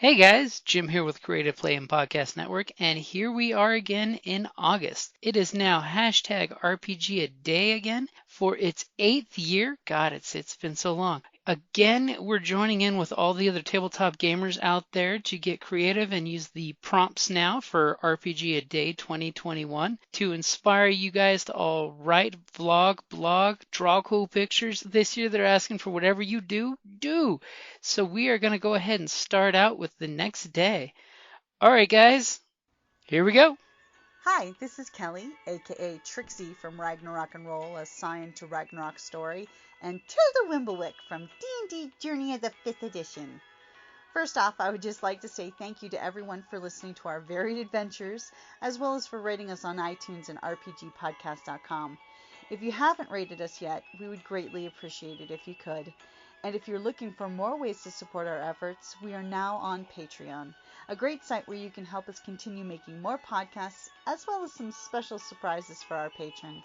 Hey guys, Jim here with Creative Play and Podcast Network, and here we are again in August. It is now hashtag RPGaDay again for its 8th year. God, it's been so long. Again, we're joining in with all the other tabletop gamers out there to get creative and use the prompts now for RPGaDay 2021 to inspire you guys to all write, vlog, blog, draw cool pictures. This year they're asking for whatever you do. So we are going to go ahead and start out with the next day. All right, guys, here we go. Hi, this is Kelly, aka Trixie from Ragnarok and Roll, assigned to Ragnarok Story, and Tilda Wimblewick from D&D Journey of the 5th Edition. First off, I would just like to say thank you to everyone for listening to our varied adventures, as well as for rating us on iTunes and RPGpodcast.com. If you haven't rated us yet, we would greatly appreciate it if you could. And if you're looking for more ways to support our efforts, we are now on Patreon, a great site where you can help us continue making more podcasts, as well as some special surprises for our patrons.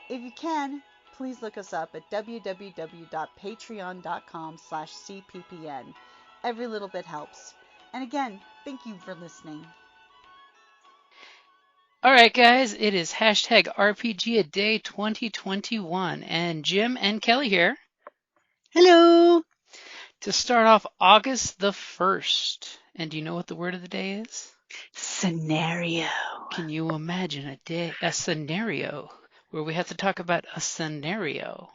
If you can, please look us up at www.patreon.com/cppn. Every little bit helps. And again, thank you for listening. All right, guys, it is hashtag RPGaDay 2021, and Jim and Kelly here. Hello. To start off August the 1st. And do you know what the word of the day is? Scenario. Can you imagine a scenario where we have to talk about a scenario?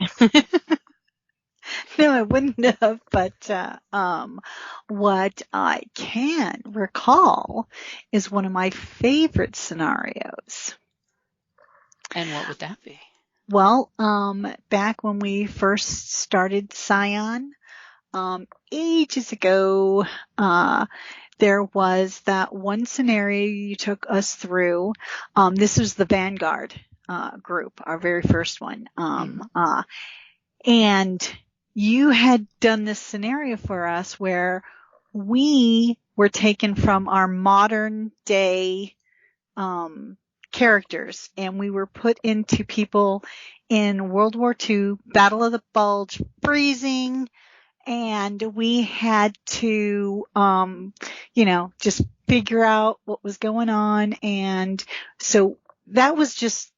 No, I wouldn't have, but what I can recall is one of my favorite scenarios. And what would that be? Well, back when we first started Scion, ages ago, there was that one scenario you took us through. This was the Vanguard group, our very first one. And you had done this scenario for us where we were taken from our modern day characters, and we were put into people in World War II, Battle of the Bulge, freezing, and we had to, just figure out what was going on. And so that was just,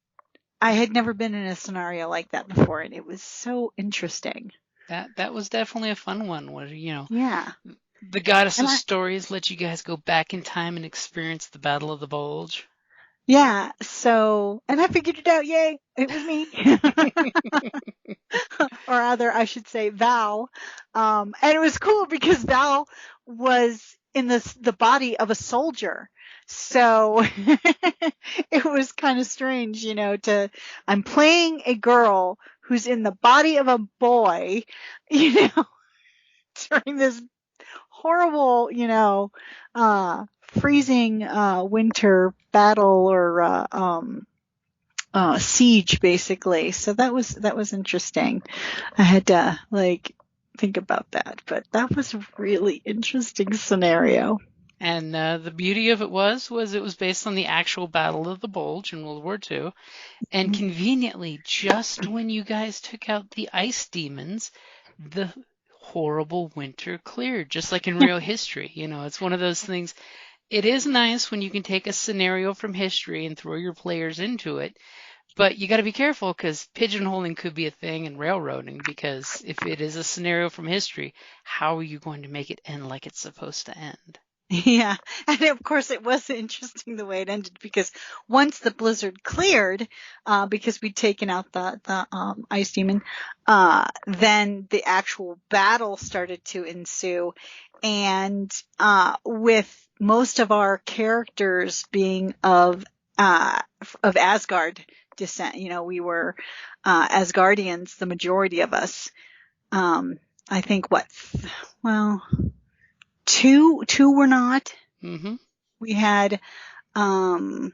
I had never been in a scenario like that before, and it was so interesting. That was definitely a fun one where, Yeah. The Goddess of Stories let you guys go back in time and experience the Battle of the Bulge. Yeah, so, and I figured it out, yay, it was me. Or rather, I should say Val. And it was cool because Val was in the body of a soldier. So it was kind of strange, I'm playing a girl who's in the body of a boy, during this horrible, freezing winter battle or siege, basically. So that was interesting. I had to think about that, but that was a really interesting scenario. And the beauty of it was it was based on the actual Battle of the Bulge in World War II. And conveniently, just when you guys took out the ice demons, the horrible winter cleared, just like in real history. It's one of those things. It is nice when you can take a scenario from history and throw your players into it, but you got to be careful because pigeonholing could be a thing and railroading, because if it is a scenario from history, how are you going to make it end like it's supposed to end? Yeah, and of course it was interesting the way it ended, because once the blizzard cleared, because we'd taken out the ice demon, then the actual battle started to ensue, and with most of our characters being of Asgard descent, we were Asgardians, the majority of us. I think two were not. Mm-hmm. We had one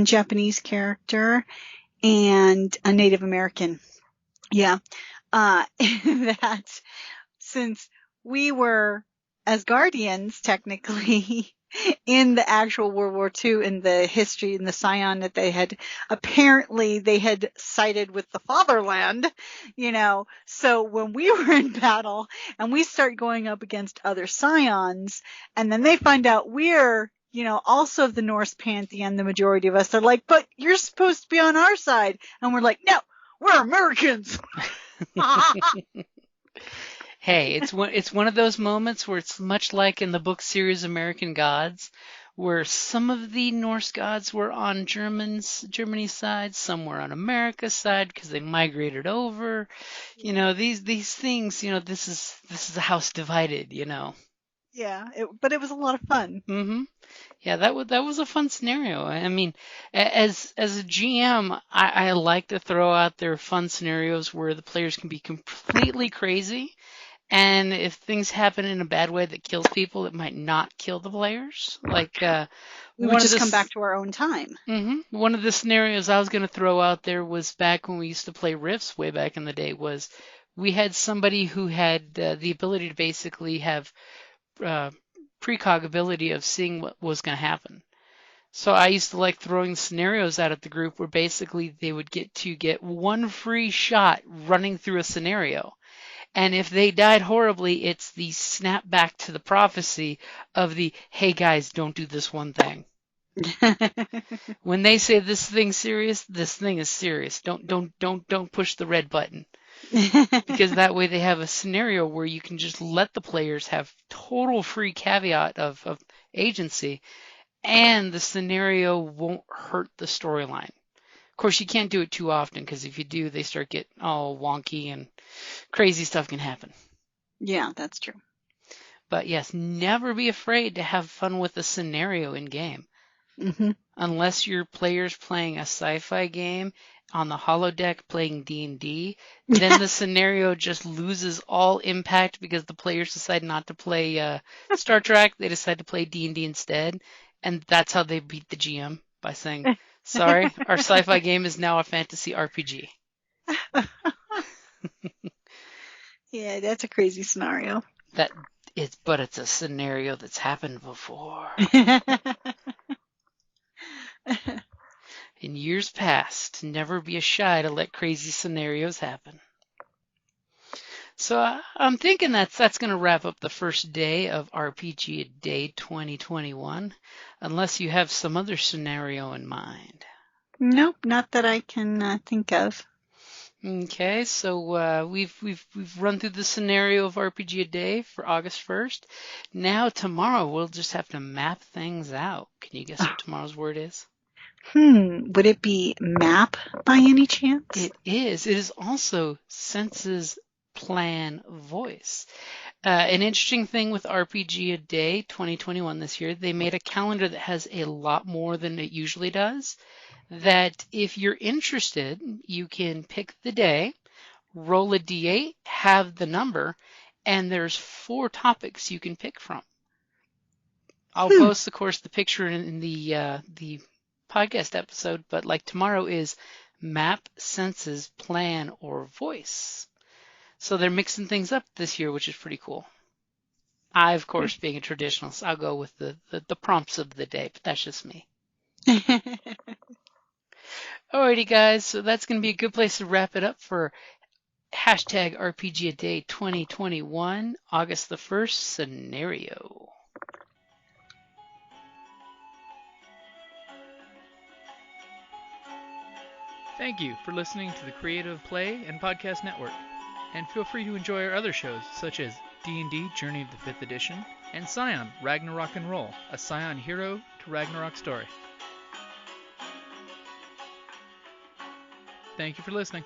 Japanese character and a Native American. Yeah. That since we were Asgardians, technically, in the actual World War II, in the history, in the Scion, that they had sided with the fatherland, So when we were in battle and we start going up against other Scions, and then they find out we're, also of the Norse pantheon, the majority of us, they're like, but you're supposed to be on our side. And we're like, no, we're Americans. Hey, it's one of those moments where it's much like in the book series American Gods, where some of the Norse gods were on Germany's side, some were on America's side because they migrated over. These things, this is a house divided, Yeah, but it was a lot of fun. Mm-hmm. Yeah, that was a fun scenario. I mean, as a GM, I like to throw out there fun scenarios where the players can be completely crazy. And if things happen in a bad way that kills people, it might not kill the players. Like we would just come back to our own time. Mm-hmm. One of the scenarios I was going to throw out there was back when we used to play Rifts way back in the day. Was we had somebody who had the ability to basically have precog ability of seeing what was going to happen. So I used to like throwing scenarios out at the group where basically they would get one free shot running through a scenario. And if they died horribly, it's the snap back to the prophecy of the, hey guys, don't do this one thing. When they say this thing's serious, this thing is serious. Don't push the red button. Because that way they have a scenario where you can just let the players have total free caveat of agency, and the scenario won't hurt the storyline. Of course, you can't do it too often, because if you do, they start getting all wonky and crazy stuff can happen. Yeah, that's true. But yes, never be afraid to have fun with a scenario in game. Mm-hmm. Unless your player's playing a sci-fi game on the holodeck playing D&D, then the scenario just loses all impact because the players decide not to play Star Trek. They decide to play D&D instead, and that's how they beat the GM, by saying, sorry, our sci-fi game is now a fantasy RPG. Yeah, that's a crazy scenario. But it's a scenario that's happened before. In years past, never be shy to let crazy scenarios happen. So I'm thinking that's going to wrap up the first day of RPGaDay 2021, unless you have some other scenario in mind. Nope, not that I can think of. Okay, so we've run through the scenario of RPGaDay for August 1st. Now tomorrow we'll just have to map things out. Can you guess what tomorrow's word is? Would it be map by any chance? It is. It is also senses, plan, voice. An interesting thing with RPGaDay 2021 this year, they made a calendar that has a lot more than it usually does. That if you're interested, you can pick the day, roll a d8, have the number, and there's 4 topics you can pick from. I'll post, of course, the picture in the podcast episode, but like tomorrow is map, senses, plan, or voice. So they're mixing things up this year, which is pretty cool. I, of course, being a traditionalist, I'll go with the prompts of the day, but that's just me. Alrighty, guys, so that's going to be a good place to wrap it up for hashtag RPGaDay 2021 August the 1st scenario. Thank you for listening to the Creative Play and Podcast Network, and feel free to enjoy our other shows such as D&D Journey of the 5th Edition and Scion Ragnarok and Roll, a Scion hero to Ragnarok story. Thank you for listening.